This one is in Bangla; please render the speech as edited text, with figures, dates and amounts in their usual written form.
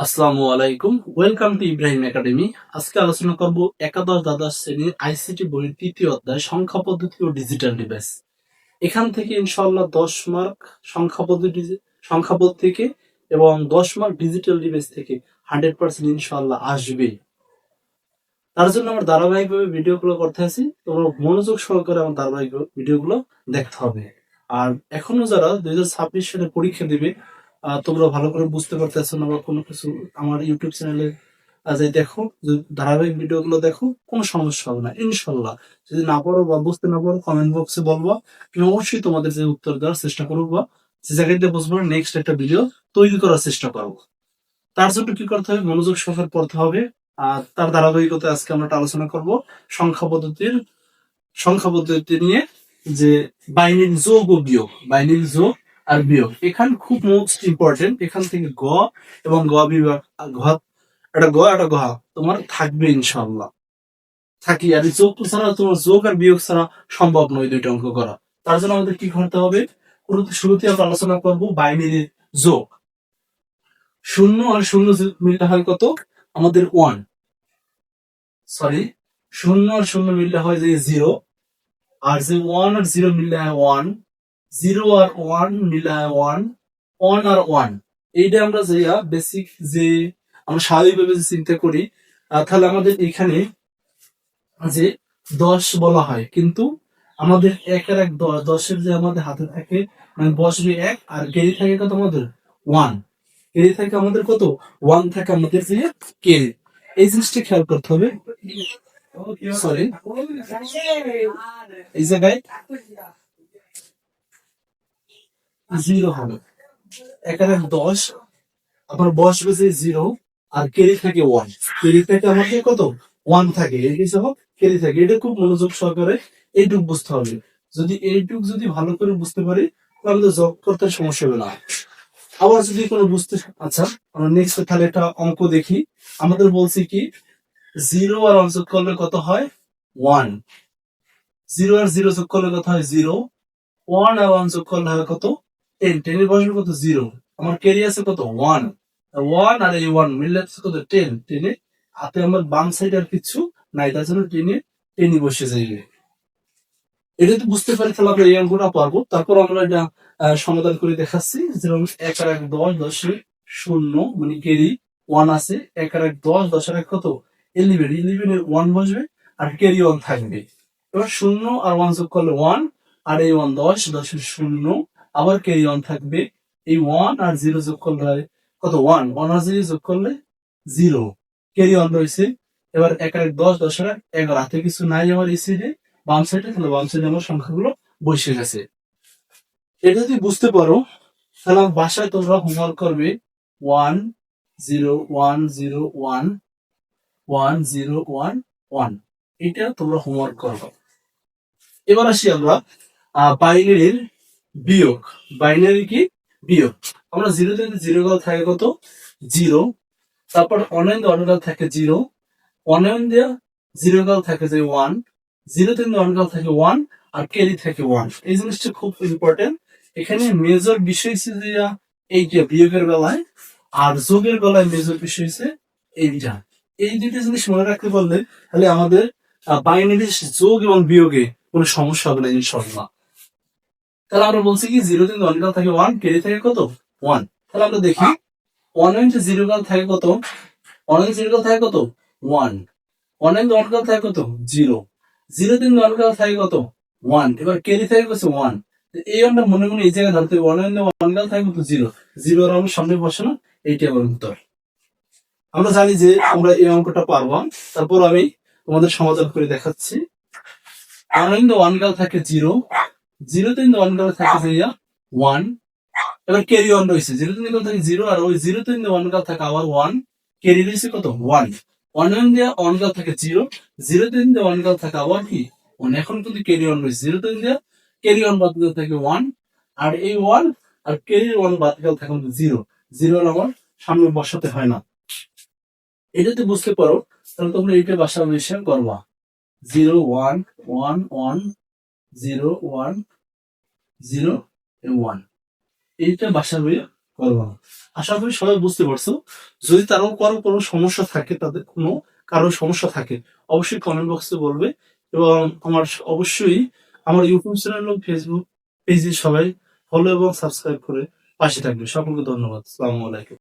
আসসালামু আলাইকুম, ওয়েলকাম টু ইব্রাহিম একাডেমি। আজকে আলোচনা করব একাদশ দ্বাদশ শ্রেণীর আইসিটি বইয়ের তৃতীয় অধ্যায় সংখ্যা পদ্ধতি ও ডিজিটাল ডিভাইস। এখান থেকে ইনশাআল্লাহ 10 মার্ক সংখ্যা পদ্ধতি থেকে এবং 10 মার্ক ডিজিটাল ডিভাইস থেকে 100% ইনশাআল্লাহ আসবে। তার জন্য আমার ধারাবাহিকভাবে ভিডিওগুলো করতে আছি, তোমরা মনোযোগ সহকারে আমার ধারাবাহিক ভিডিওগুলো দেখতে হবে। আর এখনো যারা 2026 সালে পরীক্ষা দিবে, তোমরা ভালো করে বুঝতে পারতেছো না বা কোনো কিছু, আমার ইউটিউব চ্যানেলে যাই দেখো, যদি ধারাবাহিক ভিডিওগুলো দেখো, কোনো সমস্যা হবে না ইনশাল্লাহ। যদি না পারো বা বুঝতে না পারো কমেন্ট বক্সে বলবা, আমি অবশ্যই তোমাদের যে উত্তর দেওয়ার চেষ্টা করবো বা যে জায়গায় দিয়ে বুঝবো নেক্সট একটা ভিডিও তৈরি করার চেষ্টা করবো। তার জন্য কি করতে হবে, মনোযোগ সহকারে পড়তে হবে। আর তার ধারাবাহিকতায় আজকে আমরা একটা আলোচনা করব সংখ্যা পদ্ধতি নিয়ে, যে বাইনারি যোগ ও বিয়োগ, বাইনারি যোগ আর বিয়োগ এখানে খুব মোস্ট ইম্পর্টেন্ট। এখান থেকে গ এবং গ বিভাগ, ঘ একটা ঘ তোমার থাকবে ইনশাআল্লাহ, থাকি। আর এই যোগ ছাড়া, তোমার যোগ আর বিয়োগ ছাড়া সম্ভব নয় দুইটা অঙ্ক করা। তার জন্য আমাদের কি করতে হবে, শুরুতে আমরা আলোচনা করব বাইনারি যোগ। শূন্য আর শূন্য মিললে হয় কত, আমাদের ওয়ান। সরি, শূন্য আর শূন্য মিললে হয় যে জিরো, আর যে ওয়ান আর জিরো মিললে হয় ওয়ান, জিরো আর ওয়ান মিললে হয় ওয়ান, ওয়ান আর ওয়ান। এইটা আমরা যে বেসিক, যে আমরা স্বাভাবিকভাবে যে চিন্তা করি, তাহলে আমাদের এখানে যে 10 বলা হয়, কিন্তু আমাদের একের এক 10, 10-এর যে আমাদের হাতে থাকে, মানে বসবে এক, আর কেরি থাকে কত আমাদের ওয়ান। কেরি থাকে আমাদের কত, ওয়ান থাকে আমাদের যে কেরি। এই জিনিসটা খেয়াল করতে হবে। সরি, এই জায়গায় জিরো হবে, একের এক 10, আবার বসবে যে জিরো, আর কেরি থাকে ওয়ান। কেরি থাকে আমাদের কত, ওয়ান থাকে, এই হিসাবে কেরি থাকে। এটা খুব মনোযোগ সহকারে এইটুক বুঝতে হবে। যদি এইটুক যদি ভালো করে বুঝতে পারি, তাহলে আমাদের যোগ করতে সমস্যা হবে না। আবার যদি কোনো বুঝতে, আচ্ছা আমরা নেক্সট তাহলে একটা অঙ্ক দেখি। আমাদের বলছি কি, জিরো আর ওয়ান যোগ করলে কত হয়, ওয়ান। জিরো আর জিরো যোগ করলে কত হয়, জিরো। ওয়ান আর ওয়ান যোগ করলে হয় কত, টেন। টেনের বসবে কত, জিরো। আমার ক্যারি আছে কত, ওয়ান। ওয়ান আর এই ওয়ান মিললে কত, টেন। টেনে হাতে আমার বাম সাইড আর কিছু নাই, তার জন্য টেনে টেনই বসে যাইবে। এটা যদি বুঝতে পারি তাহলে আমরা এই অঙ্কটা পারবো। তারপর আমরা এটা সমাধান করে দেখাচ্ছি। যেরকম এক আর এক 10, 10-এ শূন্য মানে ক্যারি ওয়ান আছে। এক আর এক 10, 10-এর এক কত, 11। 11-এর ওয়ান বসবে আর ক্যারি ওয়ান থাকবে। এবার শূন্য আর ওয়ান যোগ করলে ওয়ান, আর এই ওয়ান 10, 10-এর শূন্য, আবার ক্যারি ওয়ান থাকবে। এই ওয়ান আর জিরো যোগ করলে হয় কত, ওয়ান। ওয়ান আর জিরো যোগ করলে জিরো, ক্যারি ওয়ান রয়েছে। এবার এক আর এক 10, 10-এর এক 11। হাতে কিছু নাই আমার এই সাইডে, বাম সাইডে, তাহলে বাম সাইডে আমার সংখ্যাগুলো বসে গেছে। এটা যদি বুঝতে পারো, তাহলে আমার বাসায় তোমরা হোমওয়ার্ক করবে 1 0 1 0 1 1 0 1 1, এটা তোমরা হোমওয়ার্ক করবে। এবার আসি আমরা বাইনারির বিয়োগ। বাইনারি কি, বিয়োগ। আমরা জিরো থেকে জিরো কাল থাকে কত, জিরো। তারপর অনলাইন অর্ডার থাকে জিরো, অনলাইন দেওয়া জিরো কাল থাকে যে ওয়ান, জিরো থেকে ওয়ান কাল থাকে ওয়ান, আর ক্যারি থাকে ওয়ান। এই জিনিসটা খুব ইম্পর্টেন্ট। এখানে মেজর বিষয় হচ্ছে যে এইটা বিয়োগের বেলায়, আর যোগের বেলায় মেজর বিষয় হচ্ছে এইটা। এই দুইটা জিনিস মনে রাখতে পারলে তাহলে আমাদের বাইনারি যোগ এবং বিয়োগে কোনো সমস্যা হবে না ইনশাআল্লাহ। তাহলে আমরা বলছি কি, জিরো থেকে ওয়ান কাল থাকে ওয়ান, ক্যারি থাকে কত, ওয়ান। তাহলে আমরা দেখি, ওয়ান ইন্টু জিরো কাল থাকে কত, ওয়ান ইন্টু জিরো কাল থাকে কত, ওয়ান। ওয়ান ইন্টু ওয়ান কাল থাকে কত, জিরো। জিরো তিন ওয়ান কাল থাকে কত, ওয়ান। এবার ক্যারি থাকে কত, ওয়ান। এই আমরা মনে মনে এই জায়গায় ধরতে, ওয়ান ইন্টু ওয়ান কাল থাকে কত, জিরো। জিরো আর আমার সামনে বসে না, এইটা আমার উত্তর। আমরা জানি যে আমরা এই অঙ্কটা পারবো। তারপর আমি তোমাদের সমাধান করে দেখাচ্ছি। ওয়ান ইন্টু ওয়ান কাল থাকে জিরো, জিরো তিন ওয়ান কাল থাকে যে ওয়ান। এবার ক্যারি ওয়ান রয়েছে, জিরো তিন কাল থাকে জিরো, আর ওই জিরো তিন ওয়ান কাল থাকে আবার ওয়ান, ক্যারি রয়েছে কত, ওয়ান। ওয়ান দিয়ে ওয়ান কাল থাকে জিরো, জিরো তিন দিয়ে ওয়ান কাল থাকে আবার কি, ওয়ান। এখন কিন্তু ক্যারি ওয়ান রয়েছে, জিরো তিন দিয়ে ক্যারি ওয়ান বাদ গেল থাকে ওয়ান, আর এই ওয়ান আর ক্যারি ওয়ান বাদ গেল থাকে জিরো। জিরো আমার সামনে বসাতে হয় না। এটা যদি বুঝতে পারো তাহলে তোমরা এইটা বাসা বেশি করবা। Zero one one one, zero one zero one, এইটা বাসা বইয়ে করবো না। আশা করি সবাই বুঝতে পারছো। যদি তারও কোনো সমস্যা থাকে, তাদের কারো সমস্যা থাকে, অবশ্যই কমেন্ট বক্সে বলবে। এবং অবশ্যই আমার ইউটিউব চ্যানেল এবং ফেসবুক পেজে সবাই ফলো এবং সাবস্ক্রাইব করে পাশে থাকবে। সকলকে ধন্যবাদ। আসসালামু আলাইকুম।